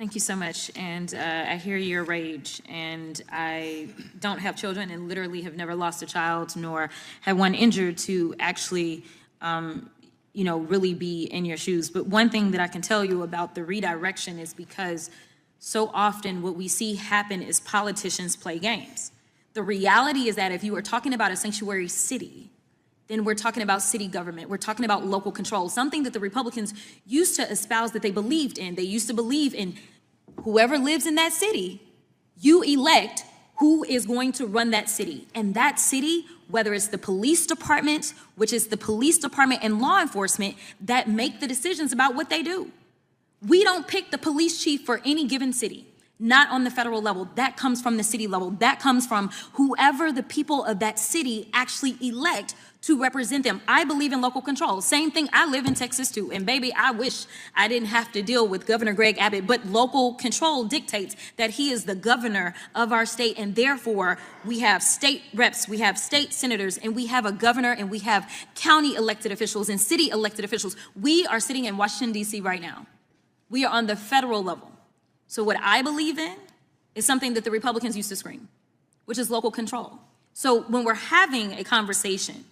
Thank you so much, and I hear your rage, and I don't have children and literally have never lost a child nor had one injured to actually, really be in your shoes. But one thing that I can tell you about the redirection is because so often what we see happen is politicians play games. The reality is that if you are talking about a sanctuary city, then we're talking about city government. We're talking about local control, something that the Republicans used to espouse that they believed in. They used to believe in whoever lives in that city, you elect who is going to run that city. And that city, whether it's the police department, which is the police department and law enforcement that make the decisions about what they do. We don't pick the police chief for any given city. Not on the federal level. That comes from the city level. That comes from whoever the people of that city actually elect to represent them. I believe in local control. Same thing, I live in Texas too. And baby, I wish I didn't have to deal with Governor Greg Abbott, but local control dictates that he is the governor of our state. And therefore, we have state reps, we have state senators, and we have a governor, and we have county elected officials and city elected officials. We are sitting in Washington, D.C. right now. We are on the federal level. So what I believe in is something that the Republicans used to scream, which is local control. So when we're having a conversation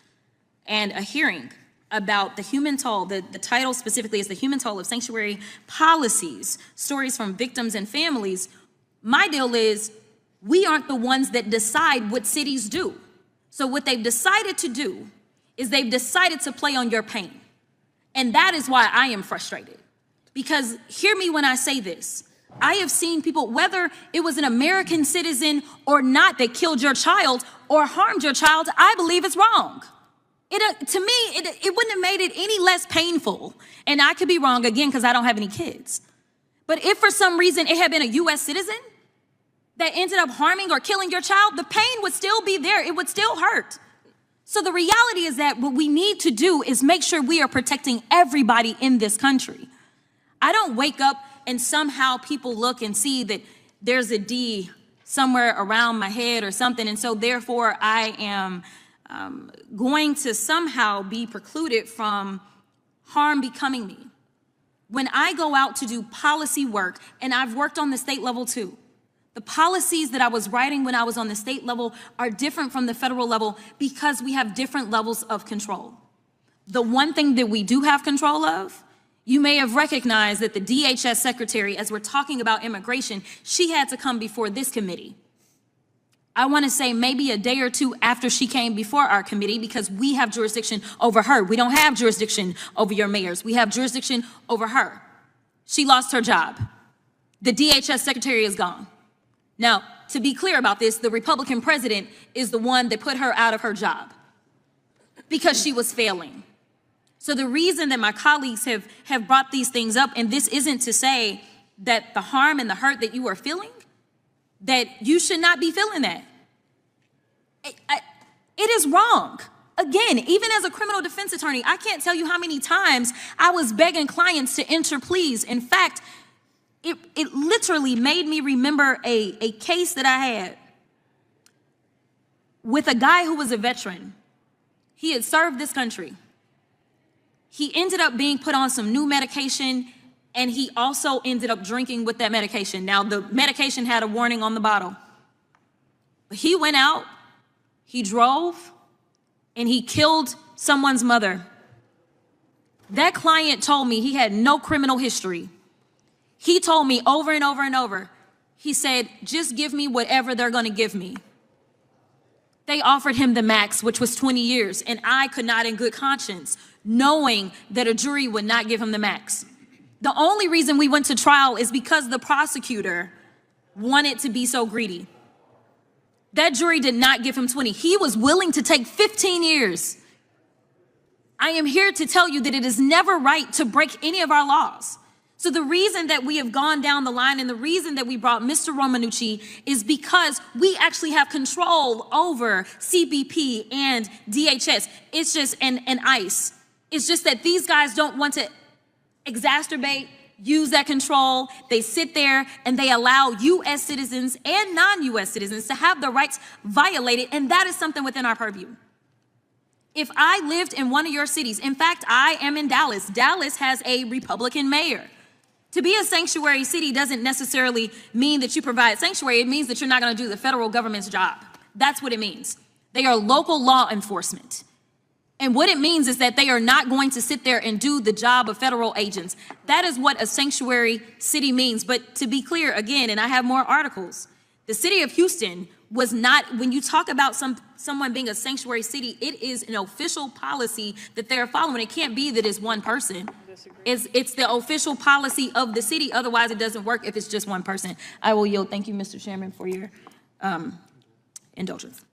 and a hearing about the human toll, the title specifically is the human toll of sanctuary policies, stories from victims and families, my deal is we aren't the ones that decide what cities do. So what they've decided to do is they've decided to play on your pain. And that is why I am frustrated. Because hear me when I say this. I have seen people, whether it was an American citizen or not, that killed your child or harmed your child, I believe it's wrong. To me, it wouldn't have made it any less painful. And I could be wrong again because I don't have any kids. But if for some reason it had been a U.S. citizen that ended up harming or killing your child, the pain would still be there. It would still hurt. So the reality is that what we need to do is make sure we are protecting everybody in this country. I don't wake up and somehow people look and see that there's a D somewhere around my head or something, and so therefore I am going to somehow be precluded from harm becoming me. When I go out to do policy work, and I've worked on the state level too, the policies that I was writing when I was on the state level are different from the federal level because we have different levels of control. The one thing that we do have control of, you may have recognized that the DHS secretary, as we're talking about immigration, she had to come before this committee. I want to say maybe a day or two after she came before our committee because we have jurisdiction over her. We don't have jurisdiction over your mayors. We have jurisdiction over her. She lost her job. The DHS secretary is gone. Now, to be clear about this, the Republican president is the one that put her out of her job because she was failing. So the reason that my colleagues have brought these things up, and this isn't to say that the harm and the hurt that you are feeling, that you should not be feeling that. It is wrong. Again, even as a criminal defense attorney, I can't tell you how many times I was begging clients to enter pleas. In fact, it literally made me remember a case that I had with a guy who was a veteran. He had served this country. He ended up being put on some new medication, and he also ended up drinking with that medication. Now, the medication had a warning on the bottle. But he went out, he drove, and he killed someone's mother. That client told me he had no criminal history. He told me over and over and over, he said, just give me whatever they're gonna give me. They offered him the max, which was 20 years, and I could not in good conscience, knowing that a jury would not give him the max. The only reason we went to trial is because the prosecutor wanted to be so greedy. That jury did not give him 20. He was willing to take 15 years. I am here to tell you that it is never right to break any of our laws. So the reason that we have gone down the line and the reason that we brought Mr. Romanucci is because we actually have control over CBP and DHS. It's just, and ICE. It's just that these guys don't want to exacerbate, use that control. They sit there and they allow U.S. citizens and non-U.S. citizens to have their rights violated, and that is something within our purview. If I lived in one of your cities, in fact, I am in Dallas. Dallas has a Republican mayor. To be a sanctuary city doesn't necessarily mean that you provide sanctuary. It means that you're not going to do the federal government's job. That's what it means. They are local law enforcement. And what it means is that they are not going to sit there and do the job of federal agents. That is what a sanctuary city means. But to be clear, again, and I have more articles, the city of Houston was not, when you talk about someone being a sanctuary city, it is an official policy that they're following. It can't be that it's one person. It's the official policy of the city. Otherwise, it doesn't work if it's just one person. I will yield. Thank you, Mr. Chairman, for your indulgence.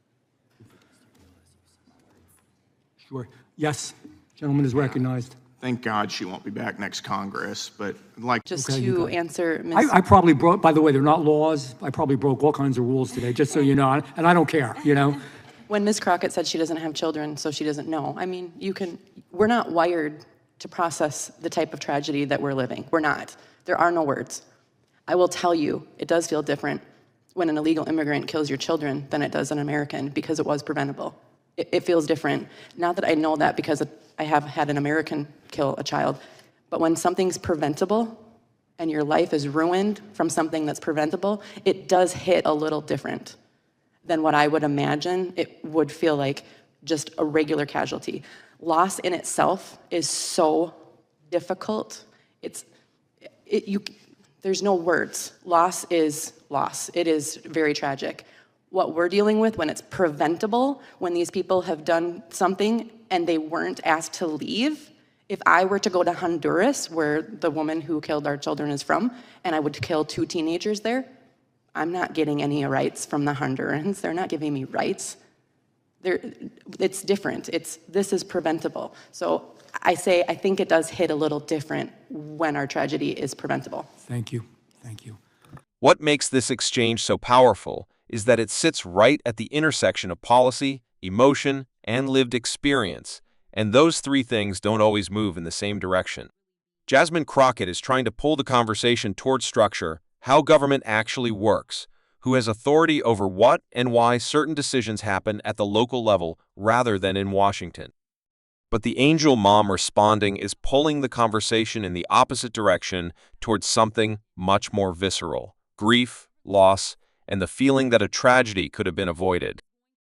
Sure. Yes, gentleman is recognized. Thank God she won't be back next Congress, but like... Just Okay, to answer Ms. I probably broke, by the way, they're not laws. I probably broke all kinds of rules today, just so you know, and I don't care, you know? When Ms. Crockett said she doesn't have children, so she doesn't know, I mean, we're not wired to process the type of tragedy that we're living. We're not. There are no words. I will tell you, it does feel different when an illegal immigrant kills your children than it does an American, because it was preventable. It feels different. Not that I know that because I have had an American kill a child, but when something's preventable and your life is ruined from something that's preventable, it does hit a little different than what I would imagine it would feel like just a regular casualty. Loss in itself is so difficult. There's no words. Loss is loss. It is very tragic. What we're dealing with when it's preventable, when these people have done something and they weren't asked to leave, if I were to go to Honduras, where the woman who killed our children is from, and I would kill 2 teenagers there, I'm not getting any rights from the Hondurans. They're not giving me rights. It's different. This is preventable. So I think it does hit a little different when our tragedy is preventable. Thank you. Thank you. What makes this exchange so powerful is that it sits right at the intersection of policy, emotion, and lived experience, and those 3 things don't always move in the same direction. Jasmine Crockett is trying to pull the conversation towards structure, how government actually works, who has authority over what and why certain decisions happen at the local level rather than in Washington. But the angel mom responding is pulling the conversation in the opposite direction towards something much more visceral: grief, loss, and the feeling that a tragedy could have been avoided.